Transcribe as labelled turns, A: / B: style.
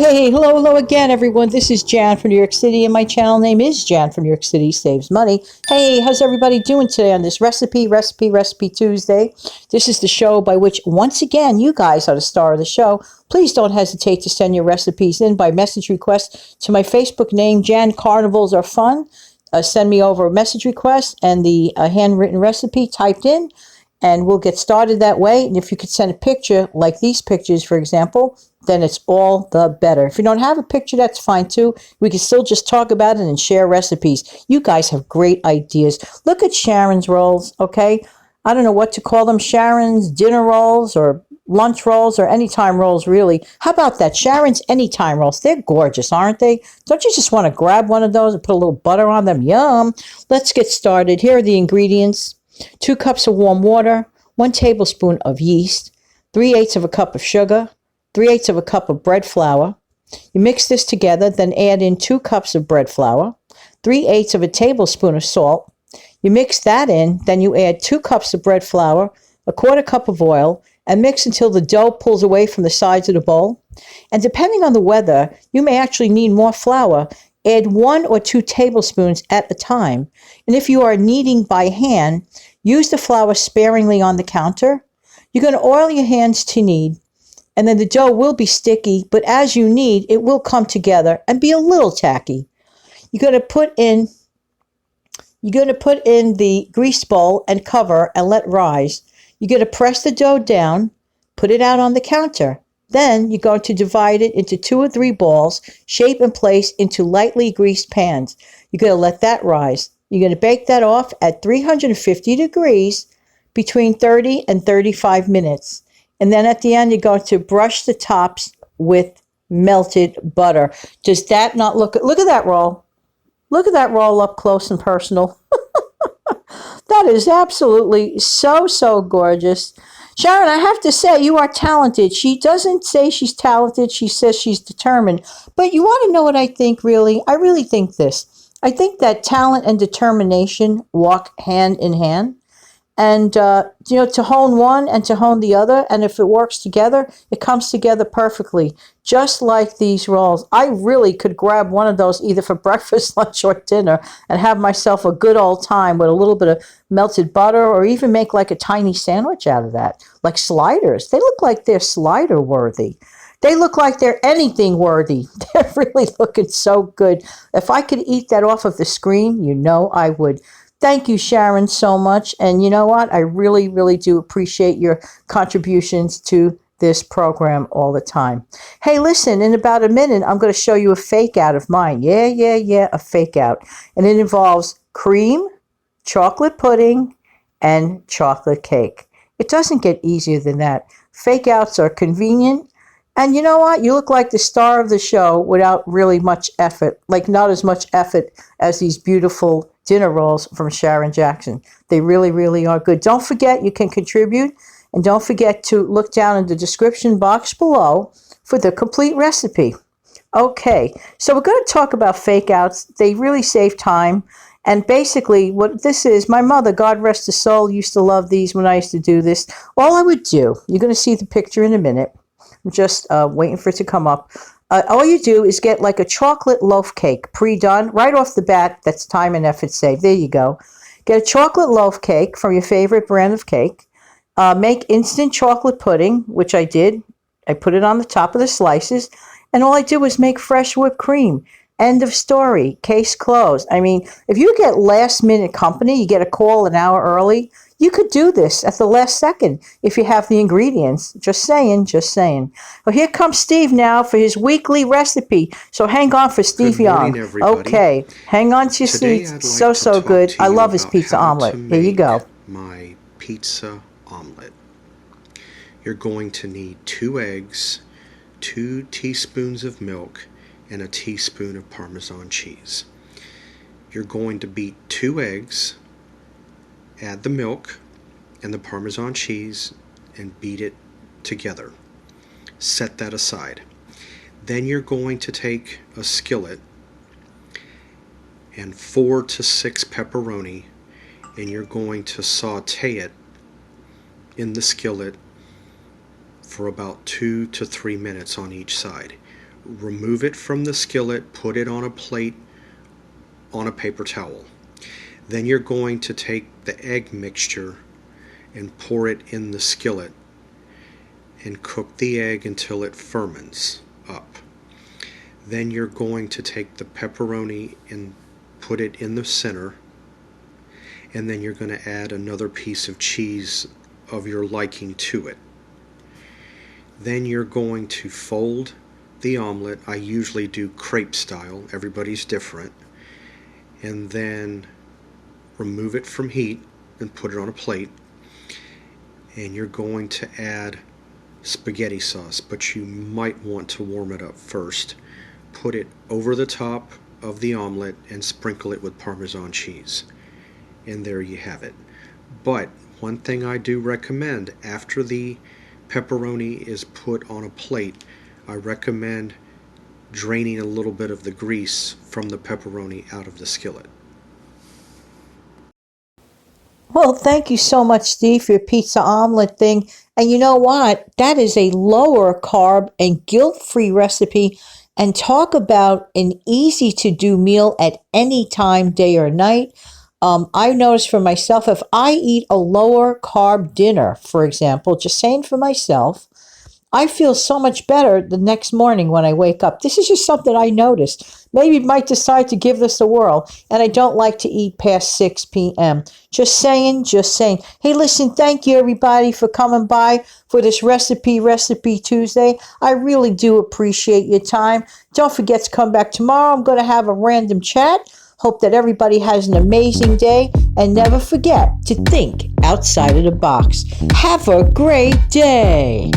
A: Hey, hello again, everyone. This is Jan from New York City, and my channel name is Jan from New York City Saves Money. Hey, how's everybody doing today on this Recipe Tuesday? This is the show by which, once again, you guys are the star of the show. Please don't hesitate to send your recipes in by message request to my Facebook name, Jan Carnivals Are Fun. Send me over a message request and the handwritten recipe typed in, and we'll get started that way. And if you could send a picture, like these pictures, for example, then it's all the better. If you don't have a picture, that's fine too. We can still just talk about it and share recipes. You guys have great ideas. Look at Sharon's rolls, okay? I don't know what to call them. Sharon's dinner rolls or lunch rolls or anytime rolls, really. How about that? Sharon's anytime rolls. They're gorgeous, aren't they? Don't you just want to grab one of those and put a little butter on them? Yum. Let's get started. Here are the ingredients. 2 cups of warm water, 1 tablespoon of yeast, 3/8 of a cup of sugar, 3/8 of a cup of bread flour. You mix this together, then add in 2 cups of bread flour, 3/8 of a tablespoon of salt. You mix that in, then you add 2 cups of bread flour, 1/4 cup of oil, and mix until the dough pulls away from the sides of the bowl. And depending on the weather, you may actually need more flour. Add 1 or 2 tablespoons at a time. And if you are kneading by hand, use the flour sparingly on the counter. You're going to oil your hands to knead, and then the dough will be sticky, but as you knead, it will come together and be a little tacky. You're going to put in the greased bowl and cover and let rise. You're going to press the dough down, put it out on the counter. Then you're going to divide it into 2 or 3 balls, shape and place into lightly greased pans. You're going to let that rise. You're going to bake that off at 350 degrees between 30 and 35 minutes. And then at the end, you're going to brush the tops with melted butter. Does that not look at that roll? Look at that roll up close and personal. That is absolutely so gorgeous. Sharon, I have to say, you are talented. She doesn't say she's talented. She says she's determined. But you want to know what I think, really? I really think this. I think that talent and determination walk hand in hand. And, to hone one and to hone the other. And if it works together, it comes together perfectly. Just like these rolls. I really could grab one of those either for breakfast, lunch, or dinner and have myself a good old time with a little bit of melted butter, or even make like a tiny sandwich out of that. Like sliders. They look like they're slider worthy. They look like they're anything worthy. They're really looking so good. If I could eat that off of the screen, you know I would. Thank you, Sharon, so much. And you know what? I really do appreciate your contributions to this program all the time. Hey, listen, in about a minute, I'm going to show you a fake out of mine. Yeah, a fake out. And it involves cream, chocolate pudding, and chocolate cake. It doesn't get easier than that. Fake outs are convenient. And you know what? You look like the star of the show without really much effort. Like not as much effort as these beautiful dinner rolls from Sharon Jackson. They really are good. Don't forget you can contribute. And don't forget to look down in the description box below for the complete recipe. Okay, so we're going to talk about fake outs. They really save time. And basically what this is, my mother, God rest her soul, used to love these when I used to do this. All I would do, you're going to see the picture in a minute. I'm just waiting for it to come up. All you do is get like a chocolate loaf cake pre-done right off the bat. That's time and effort saved. There you go. Get a chocolate loaf cake from your favorite brand of cake. Make instant chocolate pudding, which I did. I put it on the top of the slices. And all I did was make fresh whipped cream. End of story. Case closed. I mean, if you get last minute company, you get a call an hour early, you could do this at the last second if you have the ingredients. Just saying. Well, here comes Steve now for his weekly recipe. So hang on for Steve Young. Okay, hang on to your seats. Like so good. I love his pizza omelet. Here you go.
B: My pizza omelet. You're going to need 2 eggs, 2 teaspoons of milk, and a teaspoon of Parmesan cheese. You're going to beat 2 eggs, add the milk and the Parmesan cheese, and beat it together. Set that aside. Then you're going to take a skillet and 4 to 6 pepperoni, and you're going to saute it in the skillet for about 2 to 3 minutes on each side. remove it from the skillet, put it on a plate on a paper towel. Then you're going to take the egg mixture and pour it in the skillet and cook the egg until it ferments up. Then you're going to take the pepperoni and put it in the center, and then you're going to add another piece of cheese of your liking to it. Then you're going to fold the omelet. I usually do crepe style, everybody's different, and then remove it from heat and put it on a plate. And you're going to add spaghetti sauce, but you might want to warm it up first. Put it over the top of the omelet and sprinkle it with Parmesan cheese. And there you have it. But one thing I do recommend, after the pepperoni is put on a plate, I recommend draining a little bit of the grease from the pepperoni out of the skillet.
A: Well, thank you so much, Steve, for your pizza omelet thing. And you know what? That is a lower carb and guilt-free recipe. And talk about an easy-to-do meal at any time, day or night. I noticed for myself, if I eat a lower carb dinner, for example, just saying for myself, I feel so much better the next morning when I wake up. This is just something I noticed. Maybe might decide to give this a whirl. And I don't like to eat past 6 p.m. Just saying, just saying. Hey, listen, thank you everybody for coming by for this Recipe Tuesday. I really do appreciate your time. Don't forget to come back tomorrow. I'm going to have a random chat. Hope that everybody has an amazing day. And never forget to think outside of the box. Have a great day.